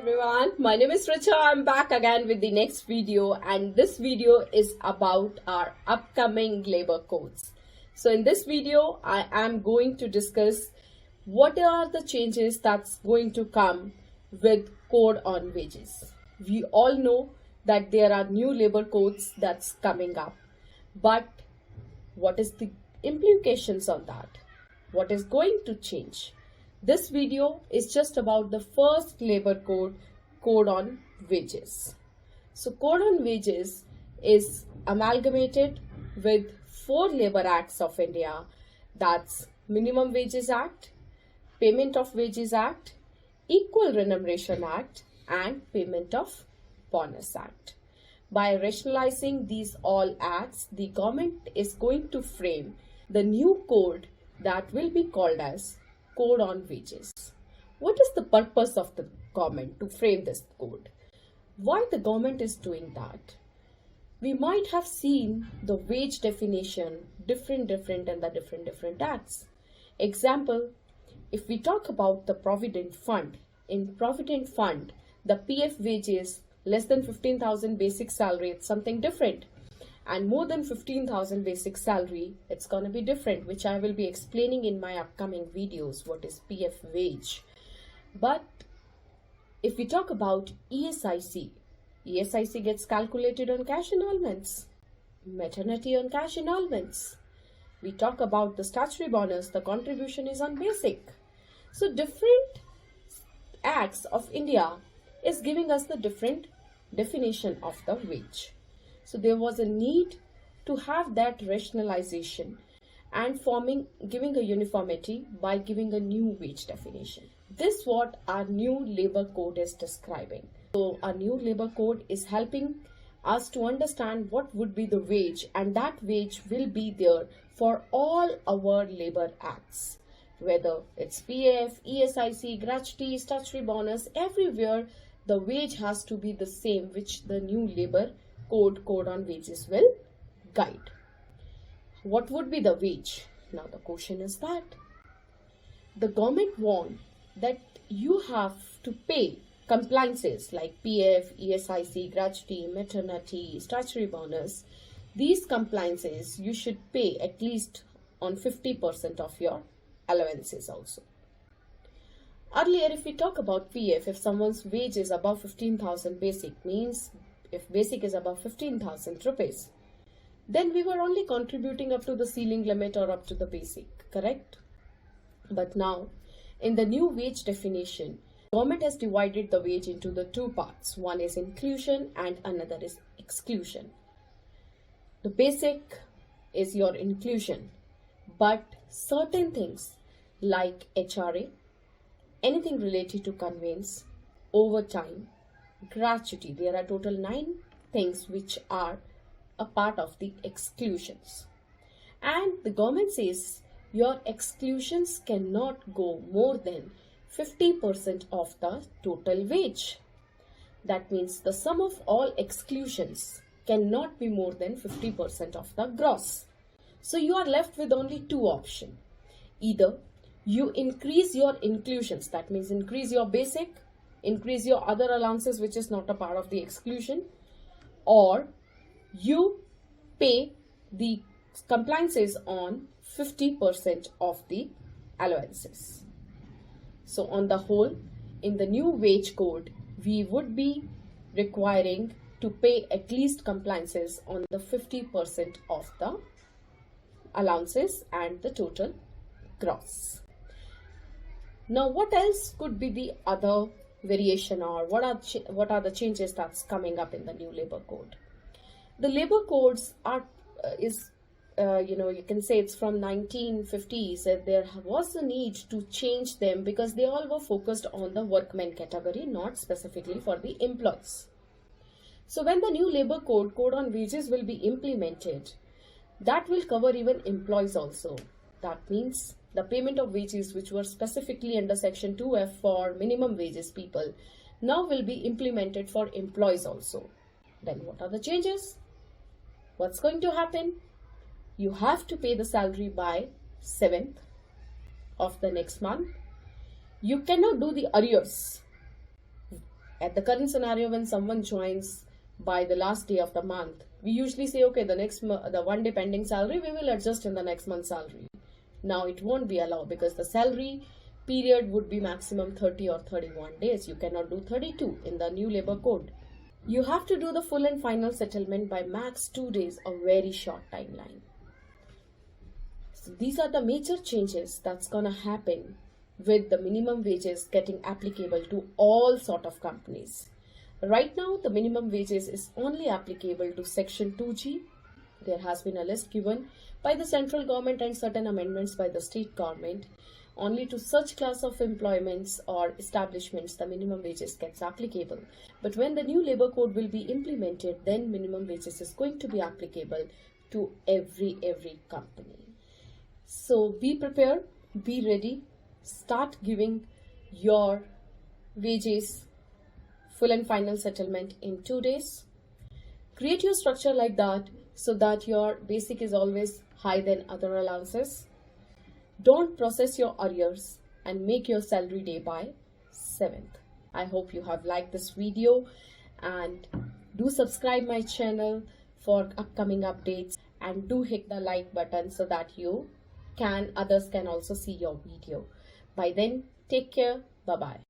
everyone, my name is Richa. I'm back again with the next video, and this video is about our upcoming labor codes. So in this video I am going to discuss what are the changes that's going to come with code on wages. We all know that there are new labor codes that's coming up, but what is the implications on that? What is going to change? This video is just about the first labor code on wages. So code on wages is amalgamated with 4 labor acts of India, that's Minimum Wages Act, Payment of Wages Act, Equal Remuneration Act, and Payment of Bonus Act. By rationalizing these all acts, the government is going to frame the new code that will be called as Code on Wages. What is the purpose of the government to frame this code? Why the government is doing that? We might have seen the wage definition different in the different acts. Example, if we talk about the Provident Fund, in Provident Fund, the PF wages less than 15,000 basic salary, it's something different. And more than 15,000 basic salary, it's going to be different, which I will be explaining in my upcoming videos, what is PF wage. But if we talk about ESIC, ESIC gets calculated on cash annulments, maternity on cash annulments. We talk about the statutory bonus, the contribution is on basic. So different acts of India is giving us the different definition of the wage. So there was a need to have that rationalization and giving a uniformity by giving a new wage definition. This is what our new labor code is describing. So our new labor code is helping us to understand what would be the wage, and that wage will be there for all our labor acts. Whether it's PF, ESIC, gratuity, statutory bonus, everywhere the wage has to be the same, which the new labor code on wages will guide. What would be the wage? Now the question is that the government want that you have to pay compliances like PF, ESIC, gratuity, maternity, statutory bonus. These compliances you should pay at least on 50% of your allowances also. Earlier, if we talk about PF, if someone's wage is above 15,000 basic, means if basic is above 15,000 rupees, then we were only contributing up to the ceiling limit or up to the basic, correct? But now, in the new wage definition, government has divided the wage into the 2 parts. One is inclusion and another is exclusion. The basic is your inclusion, but certain things like HRA, anything related to conveyance, overtime, gratuity, there are total 9 things which are a part of the exclusions. And the government says your exclusions cannot go more than 50% of the total wage. That means the sum of all exclusions cannot be more than 50% of the gross. So you are left with only 2 options. Either you increase your inclusions, that means increase your basic, increase your other allowances which is not a part of the exclusion, or you pay the compliances on 50% of the allowances. So on the whole, in the new wage code, we would be requiring to pay at least compliances on the 50% of the allowances and the total gross. Now what else could be the other variation, or what are the changes that's coming up in the new labor code? The labor codes are you can say it's from 1950s. There was a need to change them because they all were focused on the workmen category, not specifically for the employees. So when the new labor code on wages will be implemented, that will cover even employees also. That means the payment of wages which were specifically under section 2F for minimum wages people now will be implemented for employees also. Then what are the changes? What's going to happen? You have to pay the salary by 7th of the next month. You cannot do the arrears. At the current scenario, when someone joins by the last day of the month, we usually say, okay, the 1 day pending salary, we will adjust in the next month's salary. Now it won't be allowed because the salary period would be maximum 30 or 31 days. You cannot do 32 in the new labor code. You have to do the full and final settlement by max 2 days, a very short timeline. So these are the major changes that's gonna happen with the minimum wages getting applicable to all sort of companies. Right now, the minimum wages is only applicable to Section 2G. There has been a list given by the central government and certain amendments by the state government. Only to such class of employments or establishments the minimum wages gets applicable. But when the new labor code will be implemented, then minimum wages is going to be applicable to every company. So be prepared, be ready, start giving your wages full and final settlement in 2 days. Create your structure like that so that your basic is always higher than other allowances. Don't process your arrears and make your salary day by 7th. I hope you have liked this video, and do subscribe my channel for upcoming updates, and do hit the like button so that others can also see your video. By then, take care. Bye-bye.